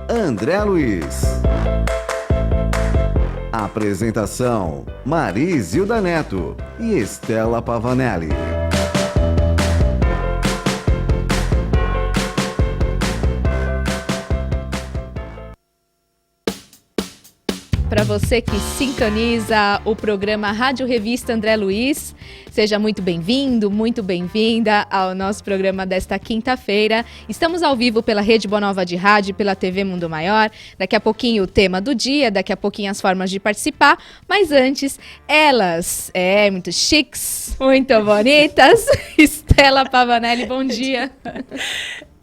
André Luiz. Apresentação: Marizilda Neto e Estela Pavanelli. Para você que sintoniza o programa Rádio Revista André Luiz, seja muito bem-vindo, muito bem-vinda ao nosso programa desta quinta-feira. Estamos ao vivo pela Rede Boa Nova de Rádio, pela TV Mundo Maior. Daqui a pouquinho o tema do dia, daqui a pouquinho as formas de participar. Mas antes, elas, muito chiques, muito bonitas. Estela Pavanelli, bom dia.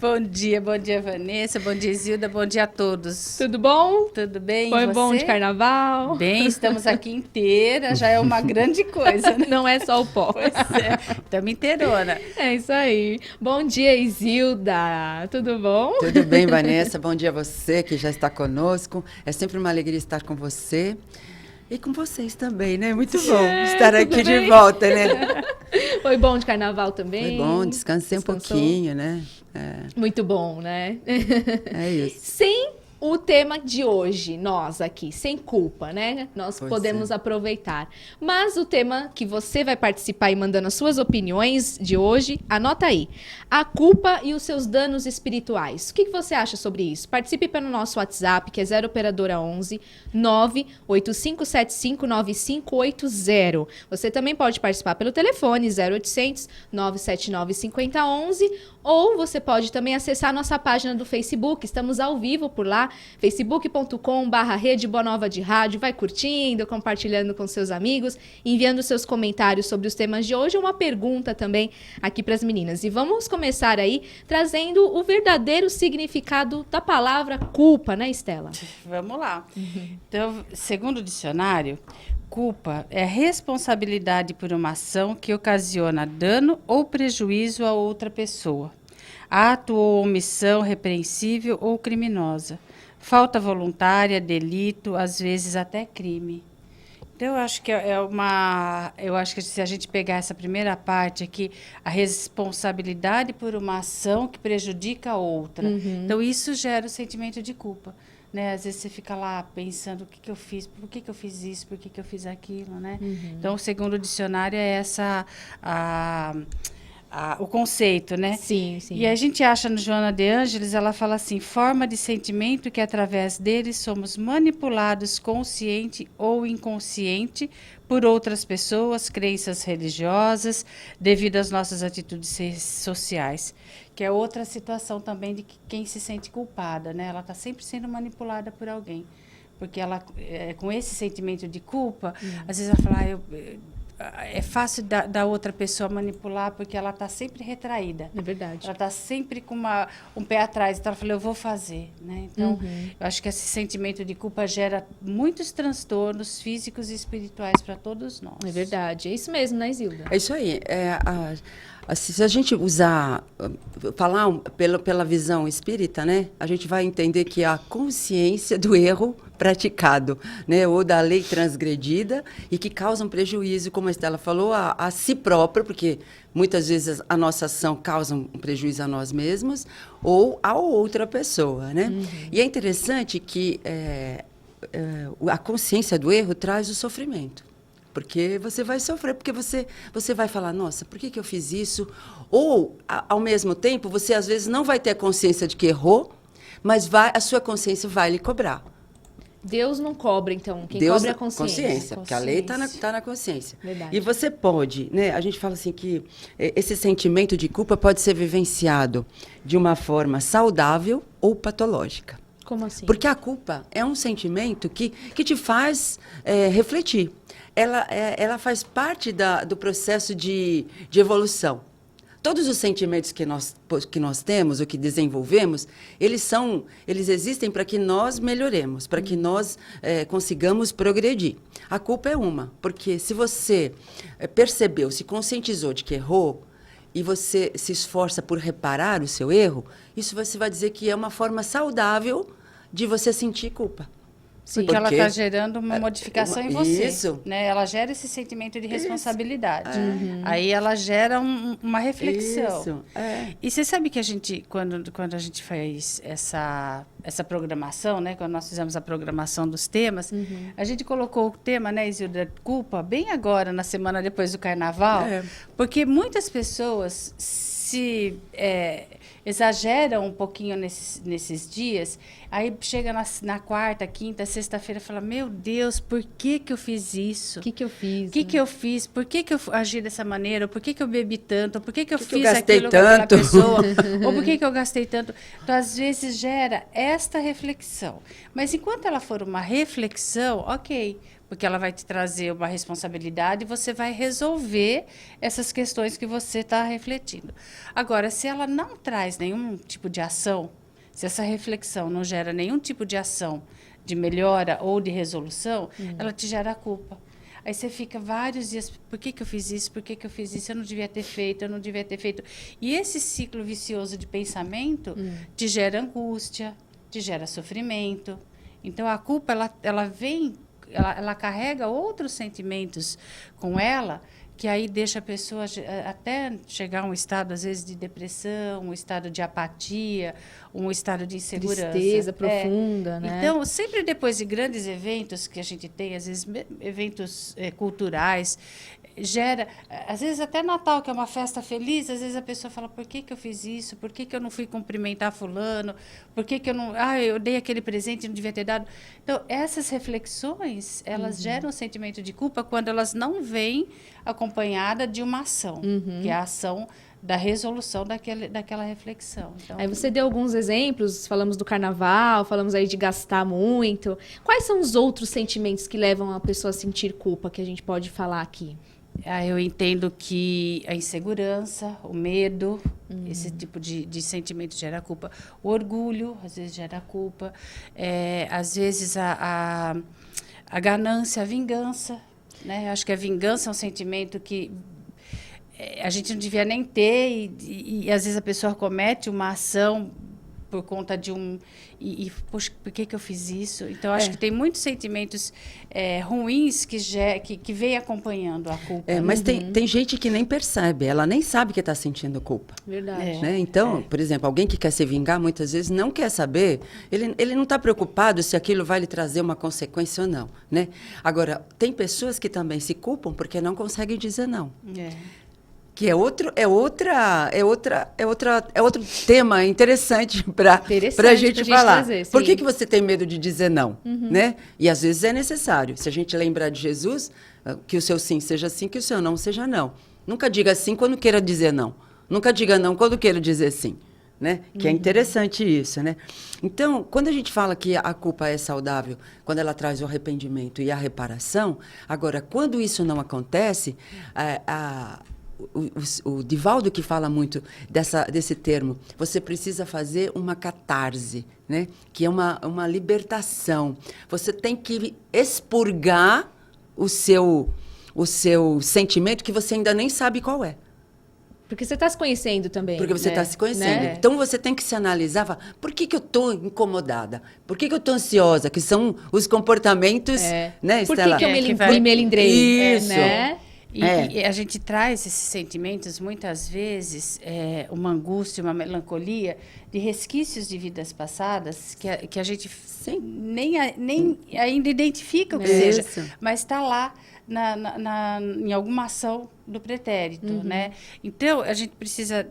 Bom dia, Vanessa, bom dia, Zilda, bom dia a todos. Tudo bom? Tudo bem, Foi e você? Bom de carnaval? Bem, estamos aqui inteira, já é uma grande coisa, né? Não é só o pó. Pois é, estamos inteirona. É isso aí. Bom dia, Isilda, tudo bom? Tudo bem, Vanessa, bom dia a você que já está conosco. É sempre uma alegria estar com você. E com vocês também, né? Muito bom estar aqui de volta, né? Foi bom de carnaval também? Foi bom, descansei um pouquinho, né? Muito bom, né? É isso. Sem o tema de hoje, nós aqui, sem culpa, né? Nós podemos aproveitar. Mas o tema que você vai participar e mandando as suas opiniões de hoje, anota aí. A culpa e os seus danos espirituais. O que você acha sobre isso? Participe pelo nosso WhatsApp, que é 0 operadora 11 985759580. Você também pode participar pelo telefone 0800 979 5011, ou você pode também acessar a nossa página do Facebook. Estamos ao vivo por lá, facebook.com/Rede Boa Nova de Rádio. Vai curtindo, compartilhando com seus amigos, enviando seus comentários sobre os temas de hoje, uma pergunta também aqui para as meninas. E vamos começar aí trazendo o verdadeiro significado da palavra culpa, né, Estela? Vamos lá. Então, segundo o dicionário, culpa é responsabilidade por uma ação que ocasiona dano ou prejuízo a outra pessoa. Ato ou omissão repreensível ou criminosa. Falta voluntária, delito, às vezes até crime. Então, eu acho que eu acho que se a gente pegar essa primeira parte aqui, a responsabilidade por uma ação que prejudica a outra. Então, isso gera o sentimento de culpa. Né? Às vezes você fica lá pensando o que eu fiz, por que eu fiz isso, por que eu fiz aquilo, né? Então, segundo o dicionário, é essa o conceito, né? Sim, sim. E a gente acha no Joana de Ângeles, ela fala assim, forma de sentimento que através dele somos manipulados consciente ou inconsciente por outras pessoas, crenças religiosas, devido às nossas atitudes sociais. Que é outra situação também de quem se sente culpada, né? Ela está sempre sendo manipulada por alguém. Porque ela, com esse sentimento de culpa, às vezes ela fala, é fácil da outra pessoa manipular porque ela está sempre retraída. É verdade. Ela está sempre com um pé atrás. Então, ela fala, eu vou fazer. Né? Então, eu acho que esse sentimento de culpa gera muitos transtornos físicos e espirituais para todos nós. É verdade. É isso mesmo, né, Isilda? É isso aí. Se a gente falar pela visão espírita, né, a gente vai entender que a consciência do erro praticado, né, ou da lei transgredida e que causa um prejuízo, como a Estela falou, a si próprio, porque muitas vezes a nossa ação causa um prejuízo a nós mesmos ou a outra pessoa, né? E é interessante que a consciência do erro traz o sofrimento. Porque você vai sofrer, porque você vai falar, nossa, por que eu fiz isso? Ou, ao mesmo tempo, você às vezes não vai ter a consciência de que errou, mas a sua consciência vai lhe cobrar. Deus não cobra, então. Quem Deus cobra é a consciência. Porque a lei está na consciência. Verdade. E você pode, né? A gente fala assim que esse sentimento de culpa pode ser vivenciado de uma forma saudável ou patológica. Como assim? Porque a culpa é um sentimento que te faz refletir. Ela faz parte do processo de evolução. Todos os sentimentos que nós temos, ou que desenvolvemos, eles existem para que nós melhoremos, para que nós consigamos progredir. A culpa é uma, porque se você percebeu, se conscientizou de que errou, e você se esforça por reparar o seu erro, isso você vai dizer que é uma forma saudável de você sentir culpa. Sim. Porque ela Porque- está gerando uma modificação em você. Isso. Né? Ela gera esse sentimento de responsabilidade. Uhum. Aí ela gera uma reflexão. Isso. É. E você sabe que a gente, quando a gente fez essa programação, né? Quando nós fizemos a programação dos temas, a gente colocou o tema, né, Isilda, culpa, bem agora, na semana depois do Carnaval, É. porque muitas pessoas se exageram um pouquinho nesses dias, aí chega na quarta, quinta, sexta-feira e fala, meu Deus, por que eu fiz isso? O que eu fiz? O que eu fiz? Por que eu agi dessa maneira? Por que eu bebi tanto? Por que eu que fiz eu gastei aquilo com aquela tanto? pessoa? Ou por que eu gastei tanto? Então, às vezes, gera esta reflexão. Mas enquanto ela for uma reflexão, ok, porque ela vai te trazer uma responsabilidade e você vai resolver essas questões que você está refletindo. Agora, se ela não traz nenhum tipo de ação, se essa reflexão não gera nenhum tipo de ação de melhora ou de resolução, ela te gera culpa. Aí você fica vários dias, por que eu fiz isso? Por que eu fiz isso? Eu não devia ter feito, eu não devia ter feito. E esse ciclo vicioso de pensamento te gera angústia, te gera sofrimento. Então, a culpa, ela vem, ela carrega outros sentimentos com ela, que aí deixa a pessoa até chegar a um estado, às vezes, de depressão, um estado de apatia, um estado de insegurança. Tristeza profunda, né? Então, sempre depois de grandes eventos que a gente tem, às vezes eventos culturais, gera, às vezes até Natal, que é uma festa feliz, às vezes a pessoa fala, por que eu fiz isso? Por que eu não fui cumprimentar fulano? Por que eu não... eu dei aquele presente e não devia ter dado. Então, essas reflexões, elas geram um sentimento de culpa quando elas não vêm acompanhada de uma ação, que é a ação da resolução daquela reflexão. Então, Aí você deu alguns exemplos, falamos do carnaval, falamos aí de gastar muito. Quais são os outros sentimentos que levam a pessoa a sentir culpa que a gente pode falar aqui? eu entendo que a insegurança, o medo, esse tipo de sentimento gera culpa. O orgulho, às vezes, gera culpa. Às vezes, a ganância, a vingança. Né? Eu acho que a vingança é um sentimento que a gente não devia nem ter e às vezes a pessoa comete uma ação por conta de poxa, por que eu fiz isso? Então, acho que tem muitos sentimentos ruins que vem acompanhando a culpa. Mas tem gente que nem percebe, ela nem sabe que está sentindo culpa. Verdade. Né? Então, por exemplo, alguém que quer se vingar, muitas vezes não quer saber, ele não está preocupado se aquilo vai lhe trazer uma consequência ou não. Né? Agora, tem pessoas que também se culpam porque não conseguem dizer não. Que é outro tema interessante para a gente falar. Trazer, Por sim. que você tem medo de dizer não? Né? E às vezes é necessário. Se a gente lembrar de Jesus, que o seu sim seja sim, que o seu não seja não. Nunca diga sim quando queira dizer não. Nunca diga não quando queira dizer sim. Né? Que é interessante isso. Né? Então, quando a gente fala que a culpa é saudável, quando ela traz o arrependimento e a reparação, agora, quando isso não acontece, o Divaldo que fala muito desse termo, você precisa fazer uma catarse, né? Que é uma libertação. Você tem que expurgar o seu sentimento que você ainda nem sabe qual é. Porque você está se conhecendo também. Porque você está se conhecendo. Né? Então, você tem que se analisar. Falar, por que eu estou incomodada? Por que eu estou ansiosa? Que são os comportamentos, né, Por Estela? que eu que vai- me melindrei? Isso. Né? E a gente traz esses sentimentos, muitas vezes, uma angústia, uma melancolia, de resquícios de vidas passadas, que a gente nem ainda identifica o que seja, mas está lá em alguma ação do pretérito. Né? Então, a gente precisa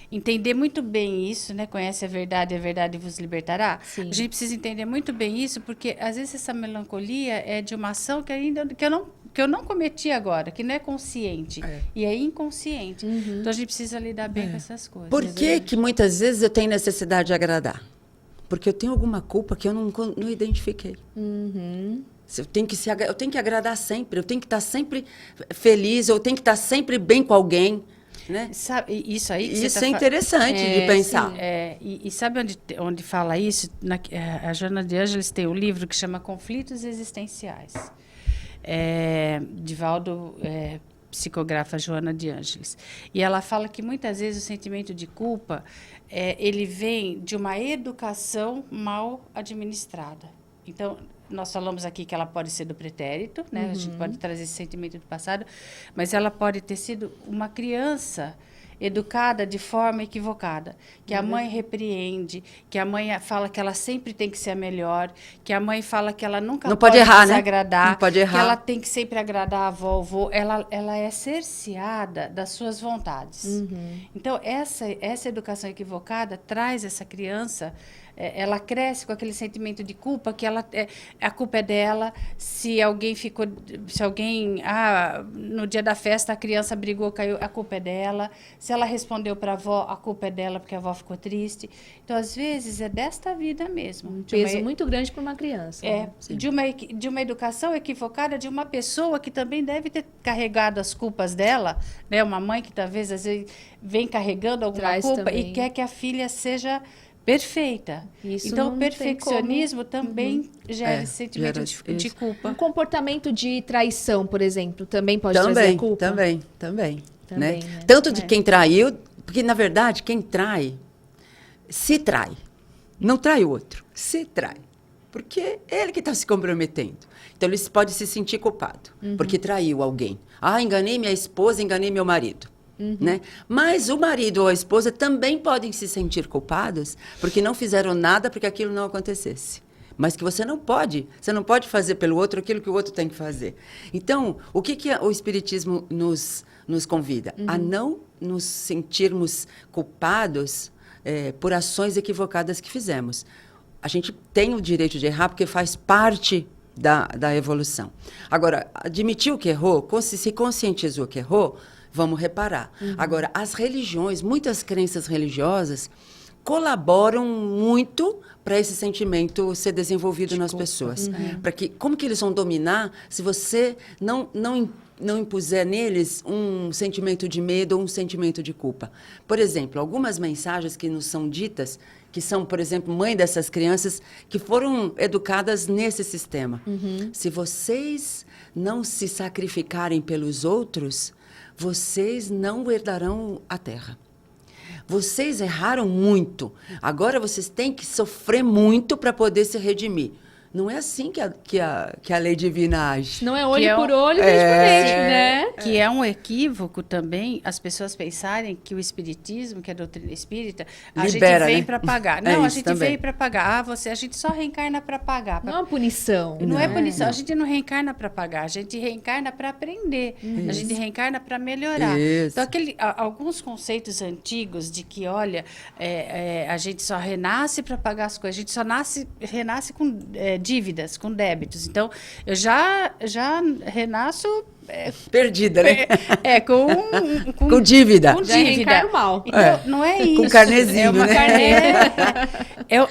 entender muito bem isso, né? Conhece a verdade vos libertará. Sim. A gente precisa entender muito bem isso, porque às vezes essa melancolia é de uma ação que eu não cometi agora, que não é consciente e é inconsciente. Então a gente precisa lidar bem com essas coisas. Por que muitas vezes eu tenho necessidade de agradar? Porque eu tenho alguma culpa que eu não identifiquei. Eu tenho que agradar sempre, eu tenho que estar sempre feliz, eu tenho que estar sempre bem com alguém. Né? Sabe, isso aí que Isso você é interessante de pensar. E sabe onde fala isso? A Joana de Ângeles tem um livro que chama Conflitos Existenciais. Divaldo psicografa Joana de Ângeles. E ela fala que muitas vezes o sentimento de culpa ele vem de uma educação mal administrada. Então, nós falamos aqui que ela pode ser do pretérito, né? A gente pode trazer esse sentimento do passado, mas ela pode ter sido uma criança educada de forma equivocada, que a mãe repreende, que a mãe fala que ela sempre tem que ser a melhor, que a mãe fala que ela nunca Não pode errar, né? desagradar, Não pode errar. que ela tem que sempre agradar a avó, o avô. Ela é cerceada das suas vontades. Então, essa educação equivocada traz essa criança, ela cresce com aquele sentimento de culpa, que a culpa é dela. Se alguém no dia da festa a criança brigou, caiu, a culpa é dela. Se ela respondeu para a avó, a culpa é dela porque a avó ficou triste. Então, às vezes, é desta vida mesmo. Um peso muito grande para uma criança. De uma educação equivocada de uma pessoa que também deve ter carregado as culpas dela, né? Uma mãe que talvez às vezes vem carregando alguma Traz culpa também. e quer que a filha seja perfeita. Isso então, não o tem perfeccionismo também gera esse sentimento gera de isso. culpa. Um comportamento de traição, por exemplo, também pode trazer Também, culpa? também, Também, né? né? Tanto de quem traiu, porque, na verdade, quem trai, se trai. Não trai o outro, se trai. Porque é ele que está se comprometendo. Então, ele pode se sentir culpado, porque traiu alguém. Ah, enganei minha esposa, enganei meu marido. Né? Mas o marido ou a esposa também podem se sentir culpados porque não fizeram nada para que aquilo não acontecesse. Mas que você não pode fazer pelo outro aquilo que o outro tem que fazer. Então, o que o Espiritismo nos convida? A não nos sentirmos culpados por ações equivocadas que fizemos. A gente tem o direito de errar porque faz parte da evolução. Agora, admitiu que errou, se conscientizou que errou, vamos reparar. Agora, as religiões, muitas crenças religiosas, colaboram muito para esse sentimento ser desenvolvido nas pessoas. Como que eles vão dominar se você não impuser neles um sentimento de medo ou um sentimento de culpa? Por exemplo, algumas mensagens que nos são ditas, que são, por exemplo, mãe dessas crianças que foram educadas nesse sistema. Se vocês não se sacrificarem pelos outros, vocês não herdarão a terra. Vocês erraram muito. Agora vocês têm que sofrer muito para poder se redimir. Não é assim que a lei divina age. Não é olho por olho, dente por dente, né? Que é um equívoco também as pessoas pensarem que o espiritismo, que a doutrina espírita, a Libera, gente vem né? para pagar. É Não, a isso gente também. veio para pagar. A gente só reencarna para pagar. Não é uma punição. Não é punição. não. A gente não reencarna para pagar. A gente reencarna para aprender. A gente reencarna para melhorar. Isso. Então, alguns conceitos antigos de que, olha, a gente só renasce para pagar as coisas. A gente só renasce com dívidas, com débitos. Então, eu já renasço... Perdida, né? Com dívida. Com Já dívida. reencarno mal. Então, não é isso. Com carnezinho, é uma né?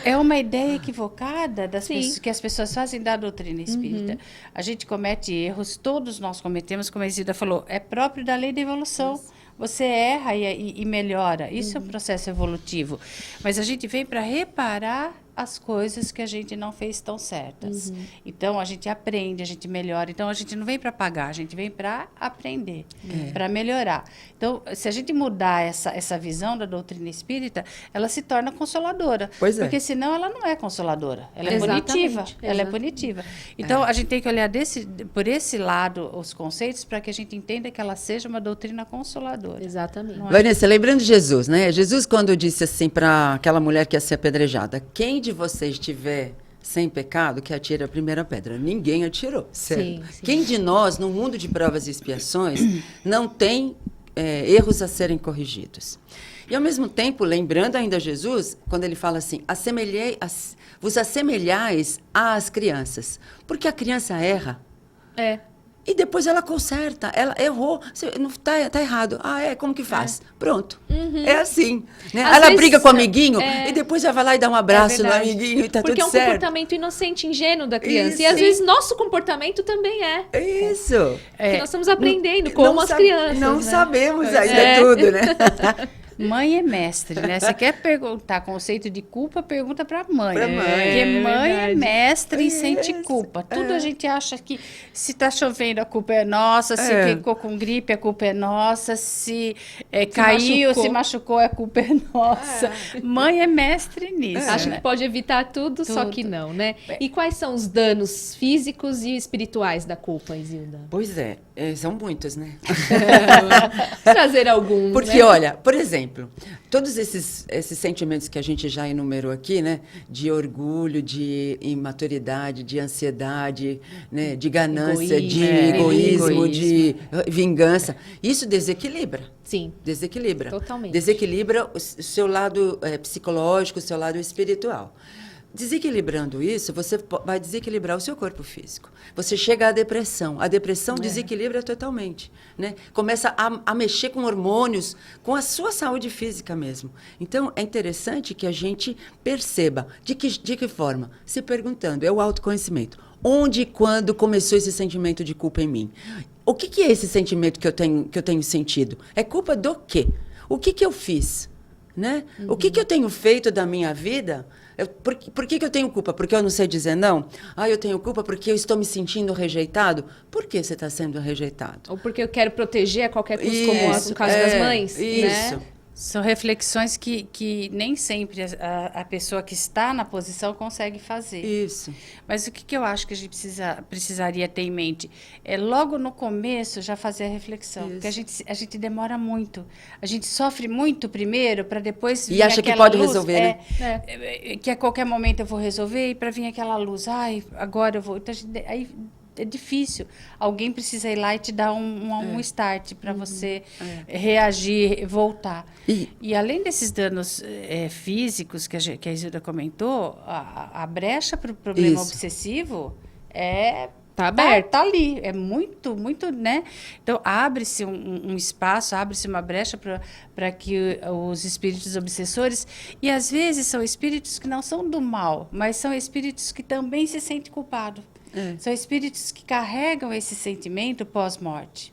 É uma ideia equivocada Sim. que as pessoas fazem da doutrina espírita. A gente comete erros, todos nós cometemos, como a Isilda falou, é próprio da lei da evolução. Você erra e melhora. Isso é um processo evolutivo. Mas a gente vem para reparar as coisas que a gente não fez tão certas. Então, a gente aprende, a gente melhora. Então, a gente não vem para pagar, a gente vem para aprender, para melhorar. Então, se a gente mudar essa visão da doutrina espírita, ela se torna consoladora. Pois é. Porque senão ela não é consoladora. Ela é Exatamente, punitiva. Ela é exato. punitiva. Então, a gente tem que olhar por esse lado os conceitos para que a gente entenda que ela seja uma doutrina consoladora. Exatamente. Vanessa, lembrando de Jesus, né? Jesus, quando disse assim para aquela mulher que ia ser apedrejada, quem de vocês tiver sem pecado, que atire a primeira pedra? Ninguém atirou, certo? Sim. Quem de nós, no mundo de provas e expiações, não tem erros a serem corrigidos? E, ao mesmo tempo, lembrando ainda Jesus, quando ele fala assim, vos assemelhais às crianças, porque a criança erra. E depois ela conserta, ela errou, tá errado. Como que faz? Pronto. É assim. Né? Às Ela vezes, briga com o amiguinho e depois já vai lá e dá um abraço no verdade. amiguinho e tá Porque tudo é um certo. comportamento inocente, ingênuo da criança. Isso. E às vezes nosso comportamento também é. Isso. Porque nós estamos aprendendo como as crianças. Não né? sabemos ainda tudo, né? Mãe é mestre, né? Você quer perguntar conceito de culpa, pergunta para mãe. Pra mãe. Porque mãe é verdade. mestre e sente culpa. Tudo a gente acha que se tá chovendo a culpa é nossa, se ficou com gripe a culpa é nossa, se caiu, machucou. se machucou a culpa é nossa. Mãe é mestre nisso. Acha né? que pode evitar tudo, só que não, né? E quais são os danos físicos e espirituais da culpa, Isilda? Pois é, são muitos, né? Trazer alguns, Porque, né? olha, por exemplo, todos esses sentimentos que a gente já enumerou aqui, né? De orgulho, de imaturidade, de ansiedade, né? De ganância, de egoísmo, de vingança. Isso desequilibra. Sim, Desequilibra. Totalmente. Desequilibra o seu lado psicológico, o seu lado espiritual. Desequilibrando isso, você vai desequilibrar o seu corpo físico. Você chega à depressão. A depressão desequilibra totalmente, né? Começa a mexer com hormônios, com a sua saúde física mesmo. Então, é interessante que a gente perceba. De que forma? Se perguntando. É o autoconhecimento. Onde e quando começou esse sentimento de culpa em mim? O que é esse sentimento que eu tenho sentido? É culpa do quê? O que eu fiz? Né? O que eu tenho feito da minha vida? Por que eu tenho culpa? Porque eu não sei dizer não? Eu tenho culpa porque eu estou me sentindo rejeitado? Por que você está sendo rejeitado? ou porque eu quero proteger a qualquer custo, Isso, como no caso das mães, Isso. né? São reflexões que nem sempre a pessoa que está na posição consegue fazer. Isso. Mas o que eu acho que a gente precisaria ter em mente? É logo no começo já fazer a reflexão. Isso. Porque a gente demora muito. A gente sofre muito primeiro para depois E vir acha que aquela pode luz, resolver, né? que a qualquer momento eu vou resolver e para vir aquela luz. Agora eu vou. Então, aí é difícil. Alguém precisa ir lá e te dar um start para você reagir, voltar. E além desses danos físicos que a Isilda comentou, a brecha para o problema Isso. obsessivo Tá aberto. Tá ali. É muito, muito, né? Então, abre-se um espaço, abre-se uma brecha para que os espíritos obsessores... E, às vezes, são espíritos que não são do mal, mas são espíritos que também se sentem culpados. São espíritos que carregam esse sentimento pós-morte.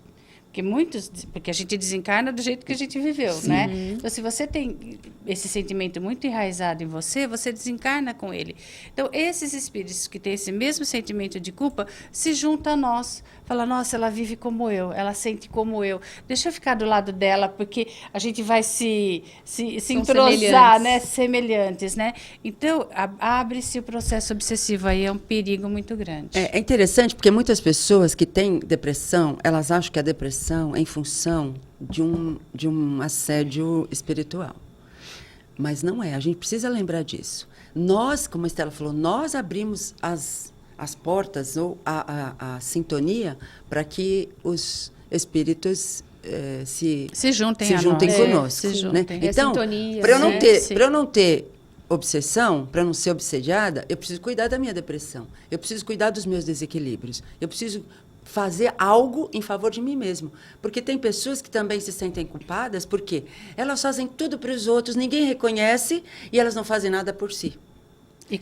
Porque a gente desencarna do jeito que a gente viveu, né? Então, se você tem esse sentimento muito enraizado em você, você desencarna com ele. Então, esses espíritos que têm esse mesmo sentimento de culpa se juntam a nós. Fala, nossa, ela vive como eu, ela sente como eu. Deixa eu ficar do lado dela, porque a gente vai se entrosar, semelhantes. né? Semelhantes, né? Então, abre-se o processo obsessivo aí, é um perigo muito grande. É interessante porque muitas pessoas que têm depressão, elas acham que a depressão é em função de um assédio espiritual. Mas não é, a gente precisa lembrar disso. Nós, como a Estela falou, nós abrimos as portas ou a sintonia para que os espíritos se juntem conosco. Se né? juntem. Então, sintonia, para né? eu não ter obsessão, para não ser obsediada, eu preciso cuidar da minha depressão. Eu preciso cuidar dos meus desequilíbrios. Eu preciso fazer algo em favor de mim mesmo. Porque tem pessoas que também se sentem culpadas porque elas fazem tudo para os outros, ninguém reconhece e elas não fazem nada por si. E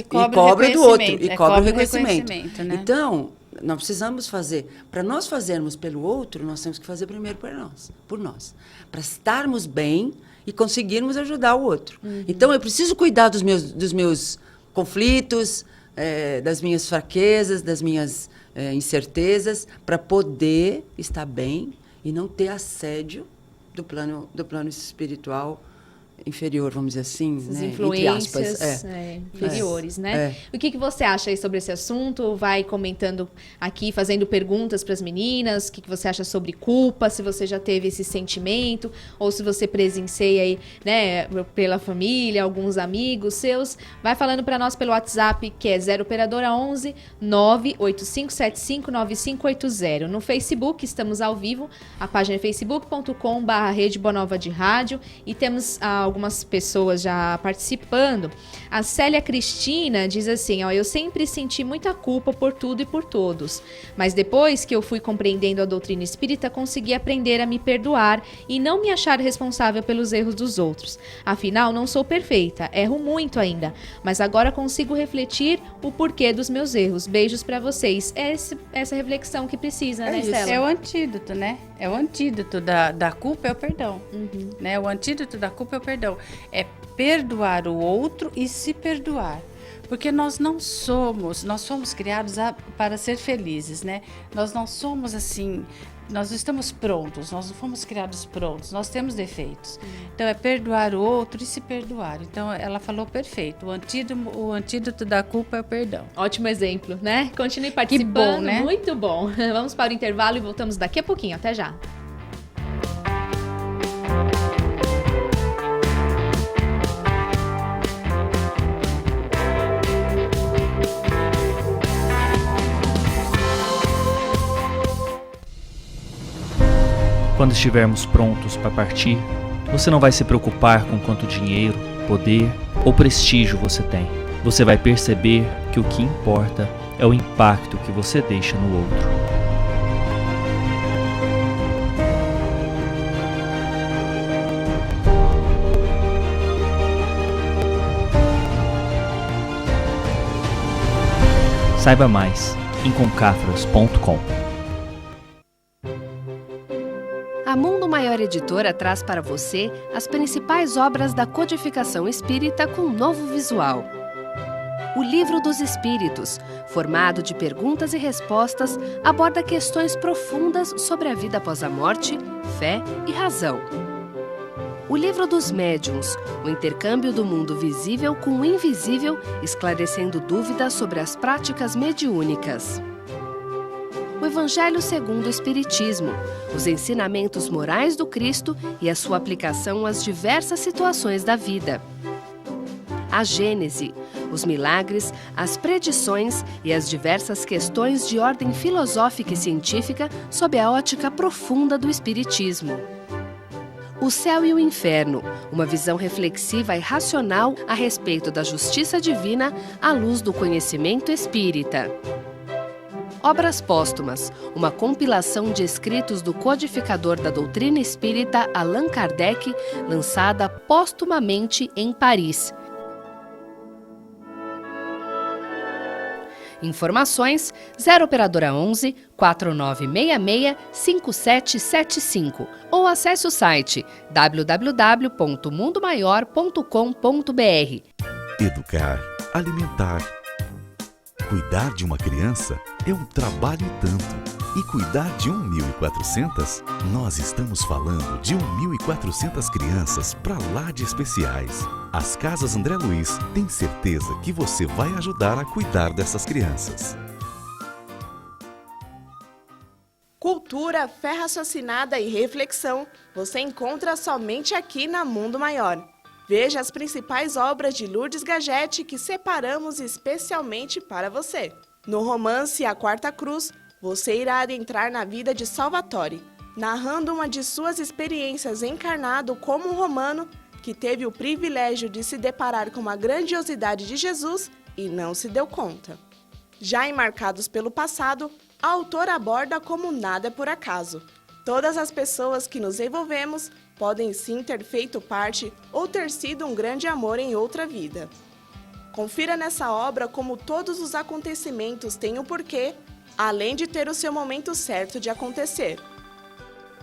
cobra do outro, e cobra o reconhecimento. Né? Então, nós precisamos fazer. Para nós fazermos pelo outro, nós temos que fazer primeiro por nós. Para estarmos bem e conseguirmos ajudar o outro. Então, eu preciso cuidar dos meus conflitos, das minhas fraquezas, das minhas incertezas, para poder estar bem e não ter assédio do plano espiritual inferior, vamos dizer assim, Essas né? influências Entre aspas. inferiores, né? O que você acha aí sobre esse assunto? Vai comentando aqui, fazendo perguntas para as meninas. O que você acha sobre culpa? Se você já teve esse sentimento ou se você presencia aí, né, pela família, alguns amigos seus. Vai falando para nós pelo WhatsApp, que é 0 operadora 11 985759580. No Facebook, estamos ao vivo. A página é facebook.com/Rede Boa Nova de Rádio. E temos algumas pessoas já participando. A Célia Cristina diz assim, ó, eu sempre senti muita culpa por tudo e por todos, mas depois que eu fui compreendendo a doutrina espírita, consegui aprender a me perdoar e não me achar responsável pelos erros dos outros. Afinal, não sou perfeita, erro muito ainda, mas agora consigo refletir o porquê dos meus erros. Beijos pra vocês. É essa reflexão que precisa, né, isso. Célia? É o antídoto, né? É o antídoto da culpa é o perdão. Né? O antídoto da culpa é o perdão. É perdoar o outro e se perdoar. Porque nós somos criados para ser felizes, né? Nós não somos assim, nós não estamos prontos, nós não fomos criados prontos, nós temos defeitos. Então é perdoar o outro e se perdoar. Então ela falou perfeito, o antídoto da culpa é o perdão. Ótimo exemplo, né? Continue participando, bom, né? Muito bom. Vamos para o intervalo e voltamos daqui a pouquinho. Até já. Quando estivermos prontos para partir, você não vai se preocupar com quanto dinheiro, poder ou prestígio você tem. Você vai perceber que o que importa é o impacto que você deixa no outro. Saiba mais em concafras.com. A Mundo Maior Editora traz para você as principais obras da codificação espírita com novo visual. O Livro dos Espíritos, formado de perguntas e respostas, aborda questões profundas sobre a vida após a morte, fé e razão. O Livro dos Médiuns, o intercâmbio do mundo visível com o invisível, esclarecendo dúvidas sobre as práticas mediúnicas. O Evangelho segundo o Espiritismo, os ensinamentos morais do Cristo e a sua aplicação às diversas situações da vida. A Gênese, os milagres, as predições e as diversas questões de ordem filosófica e científica sob a ótica profunda do Espiritismo. O Céu e o Inferno, uma visão reflexiva e racional a respeito da justiça divina à luz do conhecimento espírita. Obras Póstumas, uma compilação de escritos do codificador da doutrina espírita Allan Kardec, lançada póstumamente em Paris. Informações 0 operadora 11 4966 5775 ou acesse o site www.mundomaior.com.br. Educar, alimentar, cuidar de uma criança é um trabalho e tanto. E cuidar de 1.400? Nós estamos falando de 1.400 crianças pra lá de especiais. As Casas André Luiz têm certeza que você vai ajudar a cuidar dessas crianças. Cultura, fé raciocinada e reflexão você encontra somente aqui na Mundo Maior. Veja as principais obras de Lourdes Gagete que separamos especialmente para você. No romance A Quarta Cruz, você irá adentrar na vida de Salvatore, narrando uma de suas experiências encarnado como um romano que teve o privilégio de se deparar com a grandiosidade de Jesus e não se deu conta. Já em Marcados pelo Passado, a autora aborda como nada é por acaso. Todas as pessoas que nos envolvemos podem sim ter feito parte ou ter sido um grande amor em outra vida. Confira nessa obra como todos os acontecimentos têm o porquê, além de ter o seu momento certo de acontecer.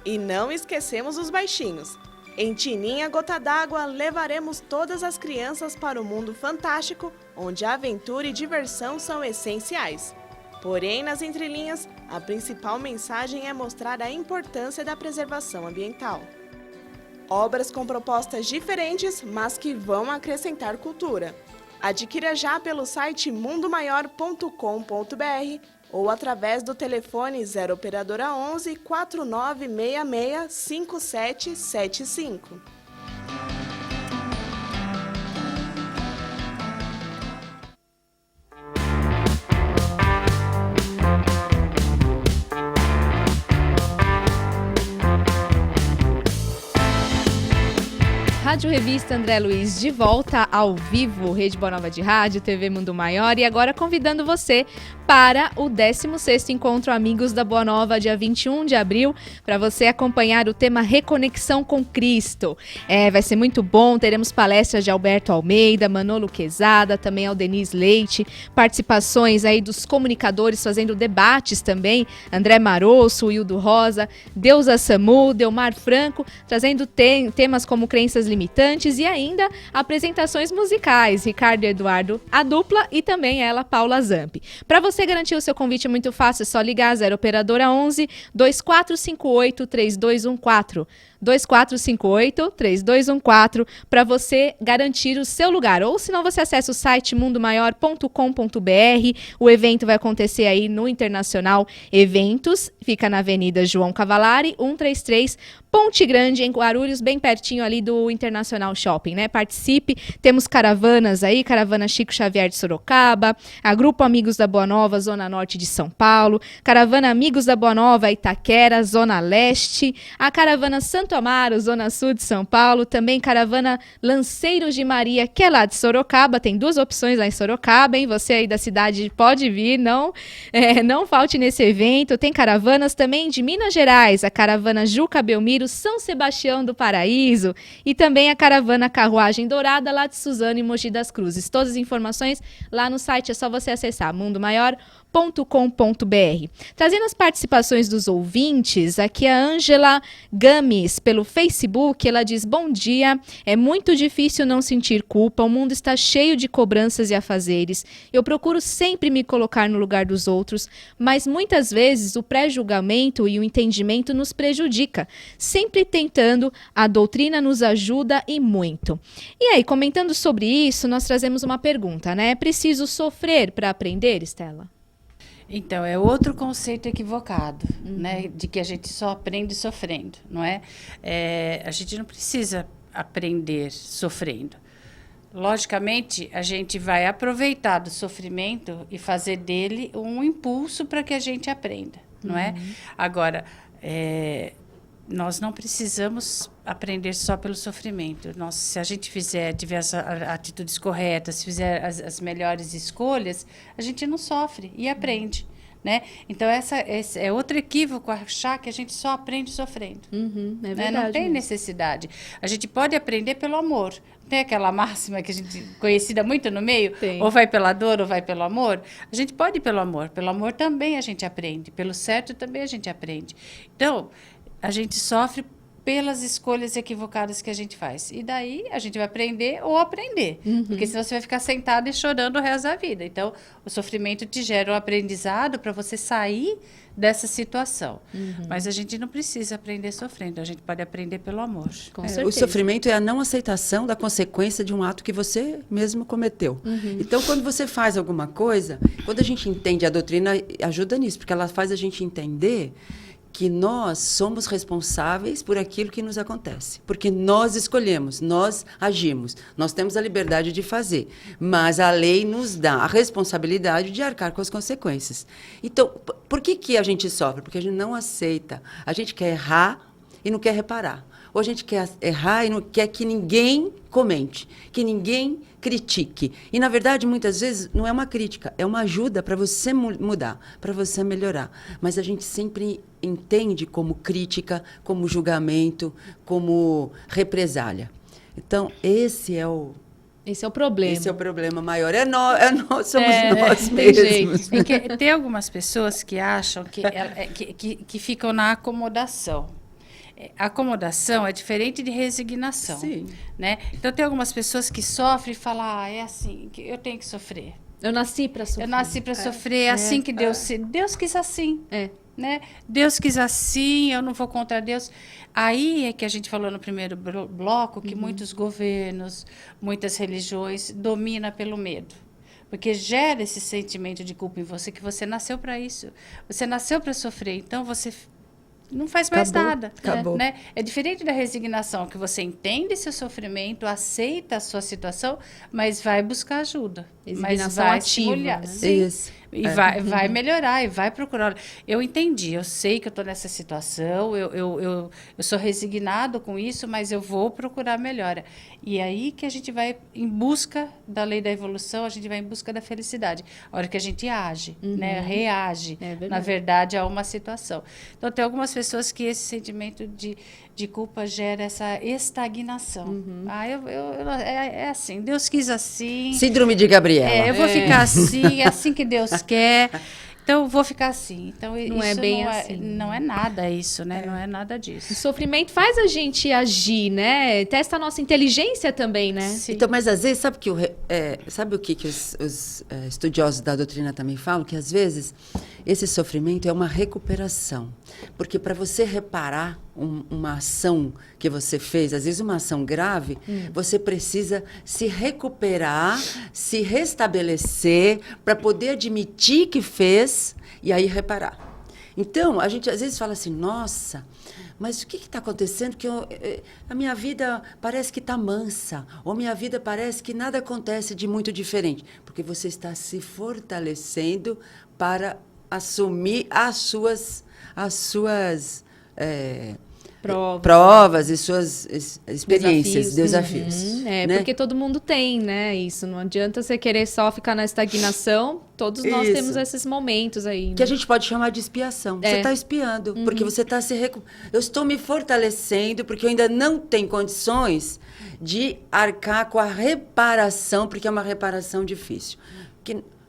E não esquecemos os baixinhos. Em Tininha Gota d'Água, levaremos todas as crianças para o mundo fantástico, onde aventura e diversão são essenciais. Porém, nas entrelinhas, a principal mensagem é mostrar a importância da preservação ambiental. Obras com propostas diferentes, mas que vão acrescentar cultura. Adquira já pelo site mundomaior.com.br ou através do telefone 0 operadora 11 4966 5775. Rádio Revista André Luiz de volta ao vivo, Rede Boa Nova de Rádio, TV Mundo Maior, e agora convidando você para o 16º Encontro Amigos da Boa Nova, dia 21 de abril, para você acompanhar o tema Reconexão com Cristo. Vai ser muito bom, teremos palestras de Alberto Almeida, Manolo Quezada, também Aldenise Leite, participações aí dos comunicadores fazendo debates também, André Marosso, Hildo Rosa, Deusa Samu, Delmar Franco, trazendo temas como crenças limitantes e ainda apresentações musicais, Ricardo e Eduardo, a dupla, e também ela, Paula Zampi. Para você garantir o seu convite é muito fácil, é só ligar 0 operadora 11 2458 3214. 2458-3214 para você garantir o seu lugar. Ou se não, você acessa o site mundomaior.com.br. O evento vai acontecer aí no Internacional Eventos, fica na Avenida João Cavalari, 133, Ponte Grande, em Guarulhos, bem pertinho ali do Internacional Shopping, né? Participe, temos caravanas aí, caravana Chico Xavier de Sorocaba, a Grupo Amigos da Boa Nova, Zona Norte de São Paulo, caravana Amigos da Boa Nova, Itaquera, Zona Leste, a caravana Santo Amaro, Zona Sul de São Paulo, também caravana Lanceiros de Maria, que é lá de Sorocaba, tem 2 opções lá em Sorocaba, hein? Você aí da cidade pode vir, não falte nesse evento. Tem caravanas também de Minas Gerais, a caravana Juca Belmiro, São Sebastião do Paraíso, e também a caravana Carruagem Dourada, lá de Suzano e Mogi das Cruzes. Todas as informações lá no site, é só você acessar mundomaior.com.br. Trazendo as participações dos ouvintes, aqui a Ângela Games, pelo Facebook, ela diz: bom dia, é muito difícil não sentir culpa, o mundo está cheio de cobranças e afazeres. Eu procuro sempre me colocar no lugar dos outros, mas muitas vezes o pré-julgamento e o entendimento nos prejudica. Sempre tentando, a doutrina nos ajuda e muito. E aí, comentando sobre isso, nós trazemos uma pergunta, né? É preciso sofrer para aprender, Estela? Então, é outro conceito equivocado, né? De que a gente só aprende sofrendo, não é? A gente não precisa aprender sofrendo. Logicamente, a gente vai aproveitar do sofrimento e fazer dele um impulso para que a gente aprenda, não é? Agora, nós não precisamos aprender só pelo sofrimento. Se a gente tiver as atitudes corretas, se fizer as melhores escolhas, a gente não sofre e aprende, né? Então, esse é outro equívoco, achar que a gente só aprende sofrendo. É Né? verdade. Não tem mesmo. necessidade. A gente pode aprender pelo amor. Tem aquela máxima que a gente conhecida muito no meio? Tem. Ou vai pela dor ou vai pelo amor? A gente pode ir pelo amor. Pelo amor também a gente aprende. Pelo certo também a gente aprende. Então, a gente sofre pelas escolhas equivocadas que a gente faz. E daí a gente vai aprender ou aprender. Porque senão você vai ficar sentado e chorando o resto da vida. Então, o sofrimento te gera um aprendizado para você sair dessa situação. Mas a gente não precisa aprender sofrendo. A gente pode aprender pelo amor. Com certeza. O sofrimento é a não aceitação da consequência de um ato que você mesmo cometeu. Então, quando você faz alguma coisa, quando a gente entende, a doutrina ajuda nisso, porque ela faz a gente entender que nós somos responsáveis por aquilo que nos acontece. Porque nós escolhemos, nós agimos, nós temos a liberdade de fazer, mas a lei nos dá a responsabilidade de arcar com as consequências. Então, por que a gente sofre? Porque a gente não aceita. A gente quer errar e não quer reparar. Ou a gente quer errar e não quer que ninguém comente, que ninguém critique. E, na verdade, muitas vezes, não é uma crítica, é uma ajuda para você mudar, para você melhorar. Mas a gente sempre entende como crítica, como julgamento, como represália. Então, esse é o problema. Esse é o problema maior. Somos nós tem jeito. mesmos. Tem algumas pessoas que acham que ficam na acomodação. Acomodação é diferente de resignação. Sim. Né? Então, tem algumas pessoas que sofrem e falam, é assim, que eu tenho que sofrer. Eu nasci para sofrer. Eu nasci para sofrer, é assim que Deus quis assim. Né? Deus quis assim, eu não vou contra Deus. Aí é que a gente falou no primeiro bloco que muitos governos, muitas religiões dominam pelo medo. Porque gera esse sentimento de culpa em você, que você nasceu para isso. Você nasceu para sofrer, então você não faz mais nada. Acabou. Né? É diferente da resignação, que você entende seu sofrimento, aceita a sua situação, mas vai buscar ajuda. Resignação mas vai ativa, se molhar. né? Sim, Isso. E vai melhorar, e vai procurar. Eu entendi, eu sei que eu estou nessa situação, eu sou resignado com isso, mas eu vou procurar melhora. E aí que a gente vai em busca da lei da evolução, a gente vai em busca da felicidade. A hora que a gente age, né, reage, na verdade, a uma situação. Então, tem algumas pessoas que esse sentimento de culpa gera essa estagnação. É assim, Deus quis assim. Síndrome de Gabriela. Eu vou ficar assim, é assim que Deus quer. Então, eu vou ficar assim. Então, Não é bem assim. Não é nada isso, né? Não é nada disso. O sofrimento faz a gente agir, né? Testa a nossa inteligência também, né? Sim. Então, mas às vezes, sabe o que os estudiosos da doutrina também falam? Que às vezes esse sofrimento é uma recuperação. Porque para você reparar uma ação que você fez, às vezes uma ação grave, você precisa se recuperar, se restabelecer, para poder admitir que fez e aí reparar. Então, a gente às vezes fala assim, nossa, mas o que está acontecendo? Que a minha vida parece que está mansa, ou minha vida parece que nada acontece de muito diferente. Porque você está se fortalecendo para assumir as suas provas e suas experiências, desafios. né? Né? Porque todo mundo tem, né? Isso. Não adianta você querer só ficar na estagnação. Todos nós Isso. temos esses momentos aí. Que né? a gente pode chamar de expiação. Você está expiando, porque você está eu estou me fortalecendo, porque eu ainda não tenho condições de arcar com a reparação, porque é uma reparação difícil.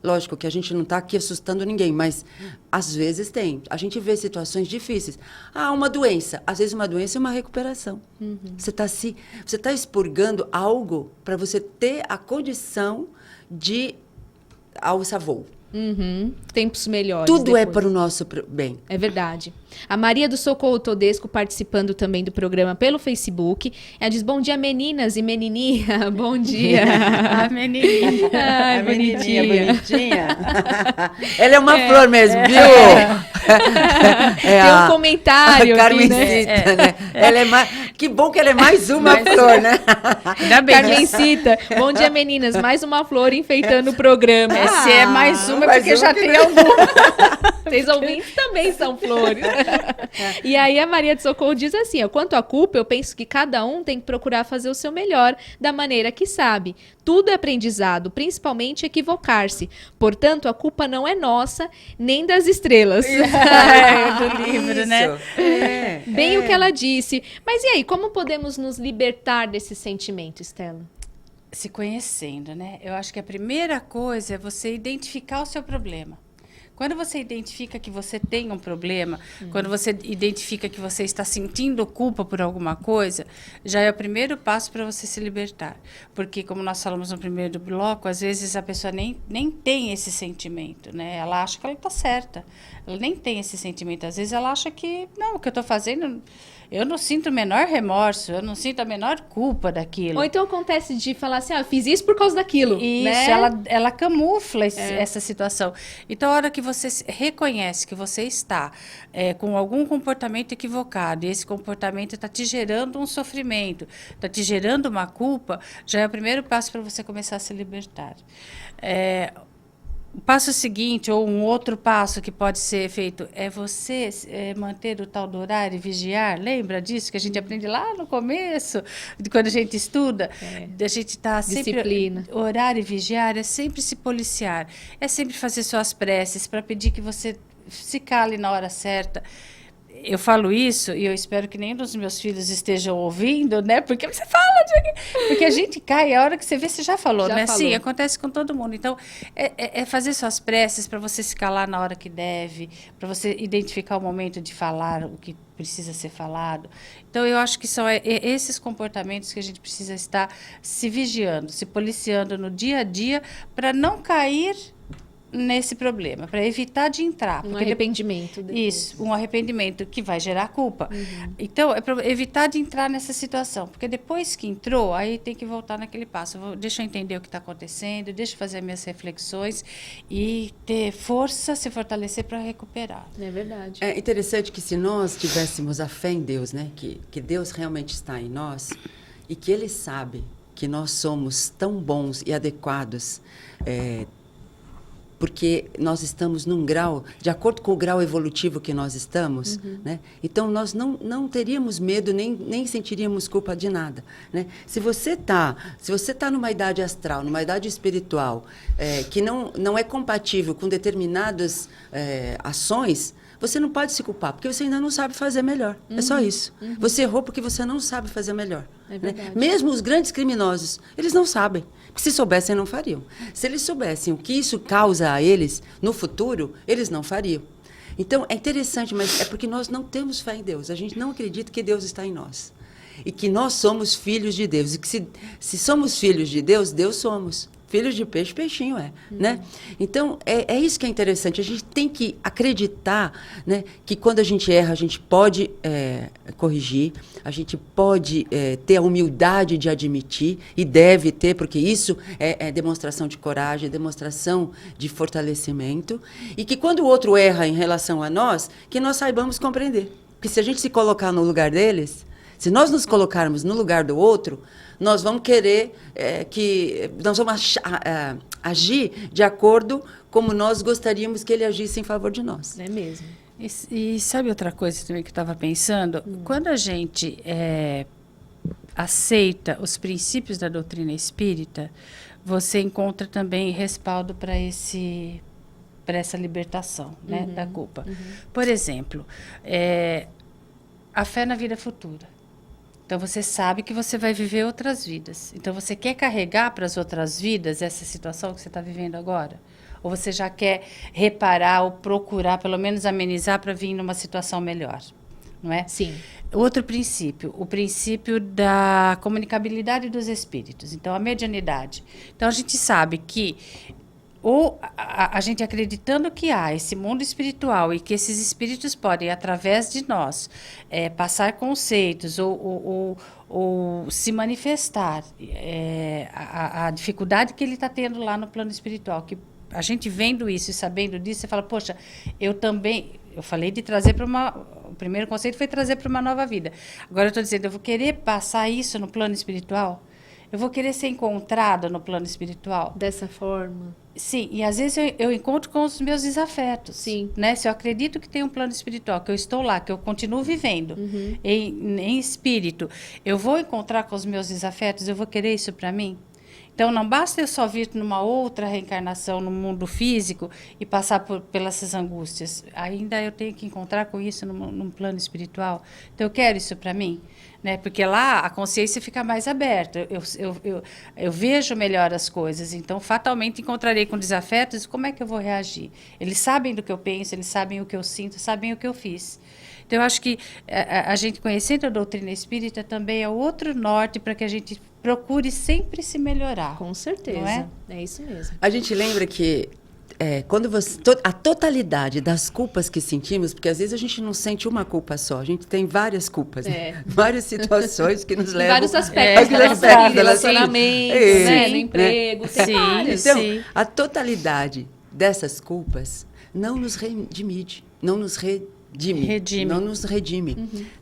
Lógico que a gente não está aqui assustando ninguém, mas às vezes tem. A gente vê situações difíceis. Uma doença. Às vezes uma doença é uma recuperação. Você está expurgando algo para você ter a condição de alça voo. Tempos melhores. Tudo é depois. para o nosso bem. É verdade. A Maria do Socorro Todesco participando também do programa pelo Facebook. Ela diz, bom dia, meninas e menininha. Bom dia. A menininha. Ai, A menininha bonitinha. Ela é uma flor mesmo, viu? Tem um comentário a Carmencita, aqui, né? Ela é que bom que ela é mais uma flor, né? Ainda bem. Carmencita. Bom dia, meninas. Mais uma flor enfeitando o programa. Se é mais uma, mais porque uma já que tem não. alguma. Vocês ouvintes também são flores. E aí a Maria de Socorro diz assim, ó, quanto à culpa, eu penso que cada um tem que procurar fazer o seu melhor da maneira que sabe. Tudo é aprendizado, principalmente equivocar-se. Portanto, a culpa não é nossa, nem das estrelas. Do livro, né? Bem o que ela disse. Mas e aí, como podemos nos libertar desse sentimento, Estela? Se conhecendo, né? Eu acho que a primeira coisa é você identificar o seu problema. Quando você identifica que você tem um problema, quando você identifica que você está sentindo culpa por alguma coisa, já é o primeiro passo para você se libertar. Porque, como nós falamos no primeiro bloco, às vezes a pessoa nem tem esse sentimento, né? Ela acha que ela está certa. Ela nem tem esse sentimento. Às vezes ela acha que, não, o que eu estou fazendo... Eu não sinto o menor remorso, eu não sinto a menor culpa daquilo. Ou então acontece de falar assim, eu fiz isso por causa daquilo. Isso, né? ela camufla essa situação. Então, a hora que você reconhece que você está com algum comportamento equivocado, e esse comportamento está te gerando um sofrimento, está te gerando uma culpa, já é o primeiro passo para você começar a se libertar. O passo seguinte, ou um outro passo que pode ser feito, é você manter o tal do horário e vigiar. Lembra disso que a gente aprende lá no começo, de quando a gente estuda? A gente está sempre... Disciplina. Horário e vigiar é sempre se policiar, é sempre fazer suas preces para pedir que você se cale na hora certa. Eu falo isso e eu espero que nenhum dos meus filhos estejam ouvindo, né? Porque você fala, porque a gente cai, a hora que você vê, você já falou, Já né? falou. Sim, acontece com todo mundo. Então, é fazer suas preces para você se calar na hora que deve, para você identificar o momento de falar o que precisa ser falado. Então, eu acho que são esses comportamentos que a gente precisa estar se vigiando, se policiando no dia a dia para não cair nesse problema, para evitar de entrar. Um arrependimento. Depois. Isso, um arrependimento que vai gerar culpa. Então, é para evitar de entrar nessa situação, porque depois que entrou, aí tem que voltar naquele passo. Deixa eu entender o que está acontecendo, deixa eu fazer minhas reflexões e ter força, se fortalecer para recuperar. É verdade. É interessante que se nós tivéssemos a fé em Deus, né, que Deus realmente está em nós e que Ele sabe que nós somos tão bons e adequados porque nós estamos num grau, de acordo com o grau evolutivo que nós estamos, né? Então, nós não teríamos medo, nem sentiríamos culpa de nada, né? Se você tá numa idade astral, numa idade espiritual, que não é compatível com determinadas ações, você não pode se culpar, porque você ainda não sabe fazer melhor. É só isso. Você errou porque você não sabe fazer melhor. É Né? verdade. Mesmo os grandes criminosos, eles não sabem. Porque se soubessem, não fariam. Se eles soubessem o que isso causa a eles no futuro, eles não fariam. Então, é interessante, mas é porque nós não temos fé em Deus. A gente não acredita que Deus está em nós. E que nós somos filhos de Deus. E que se somos filhos de Deus, Deus somos. Filhos de peixe, peixinho né? Então, é isso que é interessante. A gente tem que acreditar, né, que quando a gente erra, a gente pode corrigir, a gente pode ter a humildade de admitir, e deve ter, porque isso é demonstração de coragem, é demonstração de fortalecimento, e que quando o outro erra em relação a nós, que nós saibamos compreender. Porque se a gente se colocar no lugar deles, se nós nos colocarmos no lugar do outro, nós vamos querer nós vamos agir de acordo como nós gostaríamos que ele agisse em favor de nós. É mesmo. E sabe outra coisa também que eu estava pensando? Quando a gente aceita os princípios da doutrina espírita, você encontra também respaldo para essa libertação, né, da culpa. Por exemplo, a fé na vida futura. Então, você sabe que você vai viver outras vidas. Então, você quer carregar para as outras vidas essa situação que você está vivendo agora? Ou você já quer reparar ou procurar, pelo menos amenizar, para vir numa situação melhor? Não é? Sim. Outro princípio, o princípio da comunicabilidade dos espíritos. Então, a medianidade. Então, a gente sabe que ou a gente acreditando que há esse mundo espiritual e que esses espíritos podem, através de nós, passar conceitos ou se manifestar a dificuldade que ele está tendo lá no plano espiritual, que a gente vendo isso e sabendo disso, você fala, poxa, eu falei de trazer para o primeiro conceito foi trazer para uma nova vida. Agora eu estou dizendo, eu vou querer passar isso no plano espiritual? Eu vou querer ser encontrada no plano espiritual? Dessa forma. Sim, e às vezes eu encontro com os meus desafetos. Sim. Né? Se eu acredito que tem um plano espiritual, que eu estou lá, que eu continuo vivendo em espírito, eu vou encontrar com os meus desafetos, eu vou querer isso para mim? Então, não basta eu só vir numa outra reencarnação no mundo físico e passar pelas angústias. Ainda eu tenho que encontrar com isso num plano espiritual. Então, eu quero isso para mim. Né? Porque lá a consciência fica mais aberta. Eu vejo melhor as coisas. Então, fatalmente, encontrarei com desafetos. Como é que eu vou reagir? Eles sabem do que eu penso, eles sabem o que eu sinto, sabem o que eu fiz. Então, eu acho que a gente conhecendo a doutrina espírita também é outro norte para que a gente procure sempre se melhorar. Com certeza. Não é? É isso mesmo. A gente lembra que quando a totalidade das culpas que sentimos, porque às vezes a gente não sente uma culpa só, a gente tem várias culpas, né? Várias situações que nos levam... Vários aspectos da nossa vida, relacionamento, né? No emprego, tem vários. Então, a totalidade dessas culpas não nos redime, não nos redime,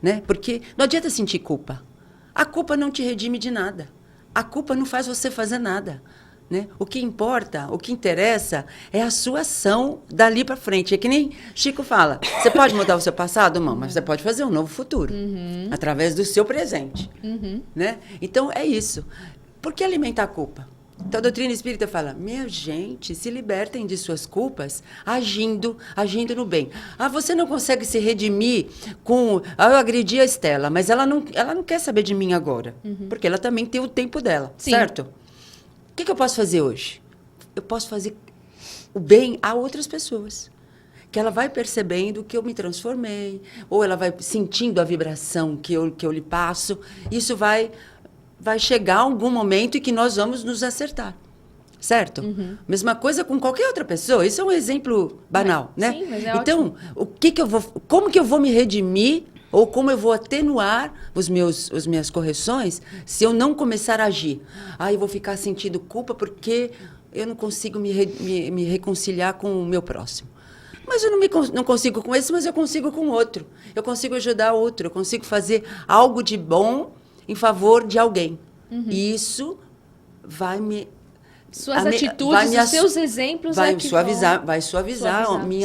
né? Porque não adianta sentir culpa. A culpa não te redime de nada. A culpa não faz você fazer nada. Né? O que importa, o que interessa é a sua ação dali para frente. É que nem Chico fala, você pode mudar o seu passado, não, mas você pode fazer um novo futuro, através do seu presente. Né? Então, é isso. Por que alimentar a culpa? Então, a doutrina espírita fala, minha gente, se libertem de suas culpas agindo no bem. Você não consegue se redimir com... eu agredi a Estela, mas ela não quer saber de mim agora, porque ela também tem o tempo dela, certo? O que eu posso fazer hoje? Eu posso fazer o bem a outras pessoas. Que ela vai percebendo que eu me transformei, ou ela vai sentindo a vibração que eu lhe passo. Isso vai chegar algum momento em que nós vamos nos acertar. Certo? Mesma coisa com qualquer outra pessoa. Isso é um exemplo banal, né? Sim, mas então, ótimo. Como que eu vou me redimir ou como eu vou atenuar as minhas correções se eu não começar a agir? Eu vou ficar sentindo culpa porque eu não consigo me reconciliar com o meu próximo. Mas eu não consigo com esse, mas eu consigo com outro. Eu consigo ajudar outro, eu consigo fazer algo de bom em favor de alguém. E isso vai Suas atitudes, os seus exemplos vai é que suavizar, vão vai suavizar sim.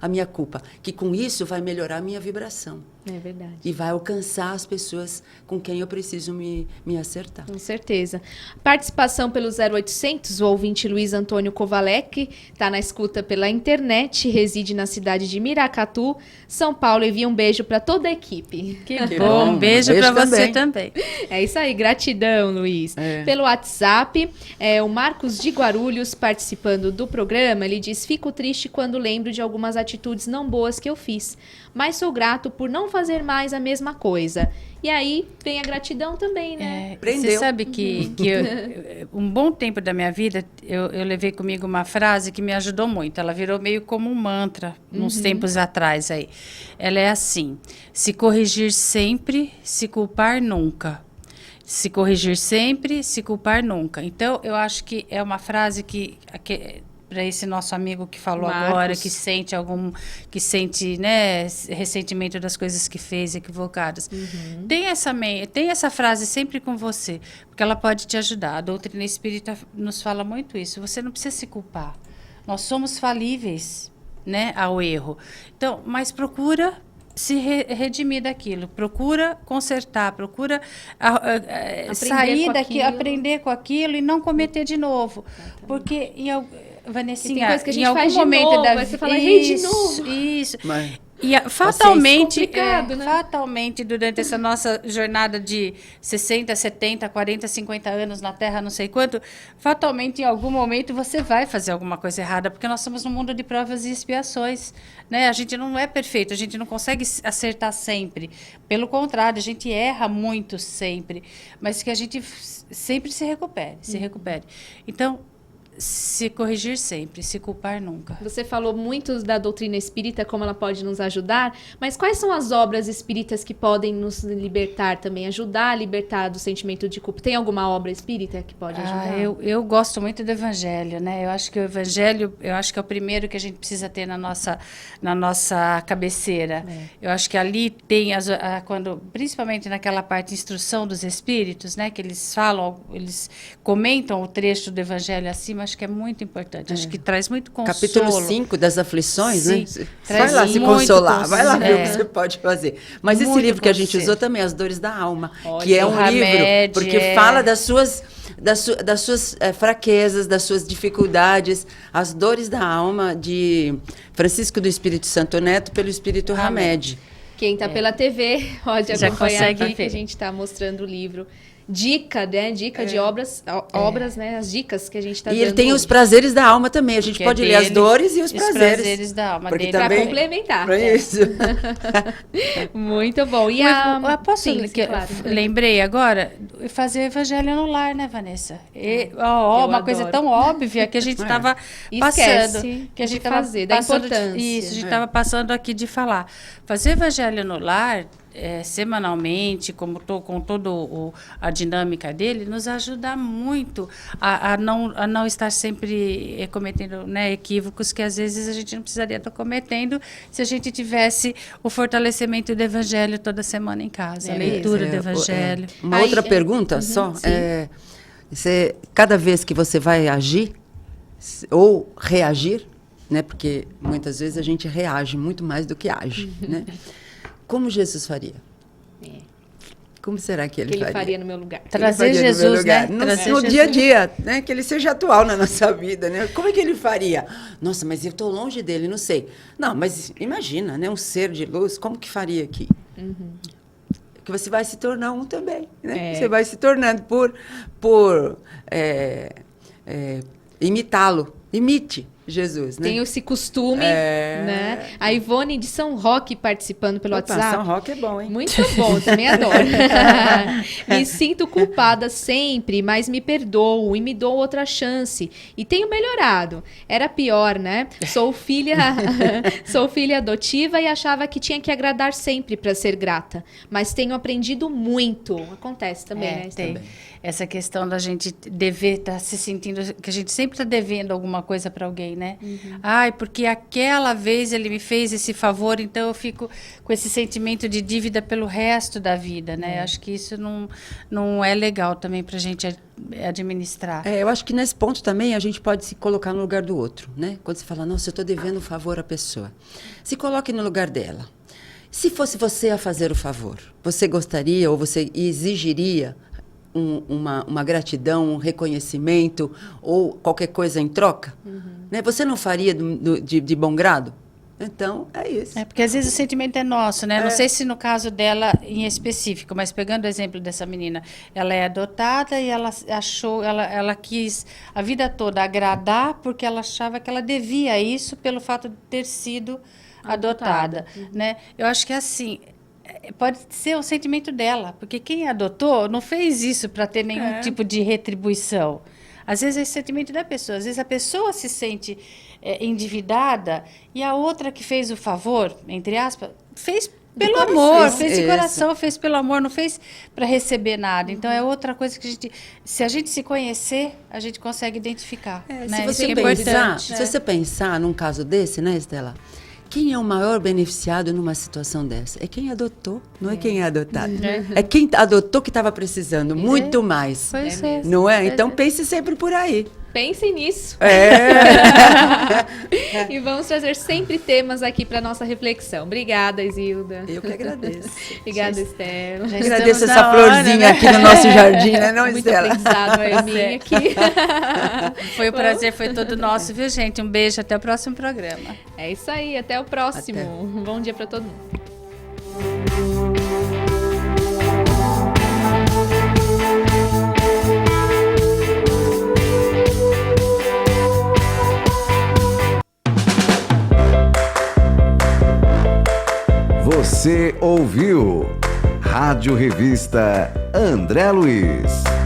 a minha culpa, que com isso vai melhorar a minha vibração. É verdade. E vai alcançar as pessoas com quem eu preciso me acertar. Com certeza. Participação pelo 0800, o ouvinte Luiz Antônio Kovalek, está na escuta pela internet, reside na cidade de Miracatu, São Paulo, envia um beijo para toda a equipe. Que bom, um beijo para você também. É isso aí, gratidão, Luiz. Pelo WhatsApp, o Marcos de Guarulhos participando do programa, ele diz: fico triste quando lembro de algumas atitudes não boas que eu fiz, mas sou grato por não fazer mais a mesma coisa. E aí vem a gratidão também, né? Prendeu. Você sabe que um bom tempo da minha vida, eu levei comigo uma frase que me ajudou muito. Ela virou meio como um mantra, uns tempos atrás aí. Ela é assim: se corrigir sempre, se culpar nunca. Se corrigir sempre, se culpar nunca. Então, eu acho que é uma frase que para esse nosso amigo que falou Marcos. agora, que sente, né, ressentimento das coisas que fez, equivocadas. Tem essa frase sempre com você, porque ela pode te ajudar. A doutrina espírita nos fala muito isso. Você não precisa se culpar. Nós somos falíveis, né, ao erro. Então, mas procura se redimir daquilo, procura consertar, procura sair daqui, aprender com aquilo e não cometer de novo. Porque, Vanessinha, tem coisa que a gente em algum faz de momento novo, da aí você fala, isso, de novo. Isso. Mas E fatalmente, complicado, né? fatalmente, durante essa nossa jornada de 60, 70, 40, 50 anos na Terra, não sei quanto, fatalmente, em algum momento, você vai fazer alguma coisa errada, porque nós estamos num mundo de provas e expiações, né? A gente não é perfeito, a gente não consegue acertar sempre. Pelo contrário, a gente erra muito sempre, mas que a gente sempre se recupere. Então, se corrigir sempre, se culpar nunca. Você falou muito da doutrina espírita, como ela pode nos ajudar, mas quais são as obras espíritas que podem nos libertar também, ajudar a libertar do sentimento de culpa? Tem alguma obra espírita que pode ajudar? Eu gosto muito do Evangelho, né? Eu acho que o Evangelho, é o primeiro que a gente precisa ter na nossa cabeceira. Eu acho que ali tem, principalmente naquela parte de instrução dos espíritos, né? Que eles comentam o trecho do Evangelho acima, acho que é muito importante. Acho que traz muito consolo. Capítulo 5 das aflições, Sim, né? traz Vai lá se muito consolar, vai lá ver o que consolo. você pode fazer. Mas esse Muito livro que a gente conselho. usou também, As Dores da Alma, Olha, que é um o remédio, livro, porque fala das suas fraquezas, das suas dificuldades, As Dores da Alma, de Francisco do Espírito Santo Neto, pelo Espírito Hamed. Quem está pela TV pode Já acompanhar consegue aqui, que a ver. gente está mostrando o livro. Dica, né? Dica de obras, né? As dicas que a gente está dando. E ele tem os hoje. prazeres da alma também. A gente Que é pode ler as dele, dores e os os prazeres. prazeres da alma Porque dele. Para também complementar. Pra isso. Muito bom. E Posso Sim, claro. lembrei agora, fazer o Evangelho no lar, né, Vanessa? Uma Eu coisa adoro. tão óbvia que a gente estava Esquece passando. Que a de gente tava fazer, da passando importância. Isso, a gente estava passando aqui de falar. Fazer o Evangelho no lar, semanalmente, com toda a dinâmica dele, nos ajuda muito a não estar sempre cometendo, né, equívocos que às vezes a gente não precisaria estar cometendo se a gente tivesse o fortalecimento do Evangelho toda semana em casa, a leitura do Evangelho. Uma outra pergunta só. Cada vez que você vai agir ou reagir, né, porque muitas vezes a gente reage muito mais do que age, né? Como Jesus faria? Como será que ele faria? no meu lugar? Trazer Ele faria no meu Jesus, lugar? né? No Trazer dia a dia, né? Que ele seja atual na nossa vida, né? Como é que ele faria? Nossa, mas eu estou longe dele, não sei. Não, mas imagina, né? Um ser de luz, como que faria aqui? Que você vai se tornar um também, né? Você vai se tornando por imitá-lo. Imite Jesus, né? Tem esse costume, né? A Ivone de São Roque participando pelo WhatsApp. São Roque é bom, hein? Muito bom, também adoro. Me sinto culpada sempre, mas me perdoo e me dou outra chance. E tenho melhorado. Era pior, né? Sou filha adotiva e achava que tinha que agradar sempre para ser grata. Mas tenho aprendido muito. Acontece também, né? Tem. Essa questão da gente dever estar se sentindo, que a gente sempre está devendo alguma coisa para alguém, né? Ai, porque aquela vez ele me fez esse favor, então eu fico com esse sentimento de dívida pelo resto da vida, né? Acho que isso não é legal também para a gente administrar. Eu acho que nesse ponto também a gente pode se colocar no lugar do outro, né? Quando você fala, nossa, eu estou devendo um favor à pessoa. Se coloque no lugar dela. Se fosse você a fazer o favor, você gostaria ou você exigiria uma gratidão, um reconhecimento ou qualquer coisa em troca? Né? Você não faria de bom grado? Então, é isso. Porque às vezes o sentimento é nosso, né? Não sei se no caso dela em específico, mas pegando o exemplo dessa menina, ela é adotada e ela achou, ela quis a vida toda agradar porque ela achava que ela devia isso pelo fato de ter sido adotada, né? Eu acho que assim, pode ser o sentimento dela, porque quem adotou não fez isso para ter nenhum tipo de retribuição. Às vezes é esse sentimento da pessoa, às vezes a pessoa se sente endividada e a outra que fez o favor, entre aspas, fez pelo amor, fez de coração, fez pelo amor, não fez para receber nada. Então é outra coisa que se a gente se conhecer, a gente consegue identificar. Né? Se você pensar num caso desse, né, Estela? Quem é o maior beneficiado numa situação dessa? É quem adotou, não é quem é adotado. É quem adotou que estava precisando, muito mais. Não é? Então pense sempre por aí. Pensem nisso. E vamos trazer sempre temas aqui para nossa reflexão. Obrigada, Isilda. Eu que agradeço. Obrigada, Estela. Agradeço essa florzinha, né? Aqui no nosso jardim, né, não, Muito Estela? aprendizado é minha aqui. Foi um prazer, foi todo nosso, viu, gente? Um beijo, até o próximo programa. É isso aí, até o próximo. Um bom dia para todo mundo. Você ouviu Rádio Revista André Luiz.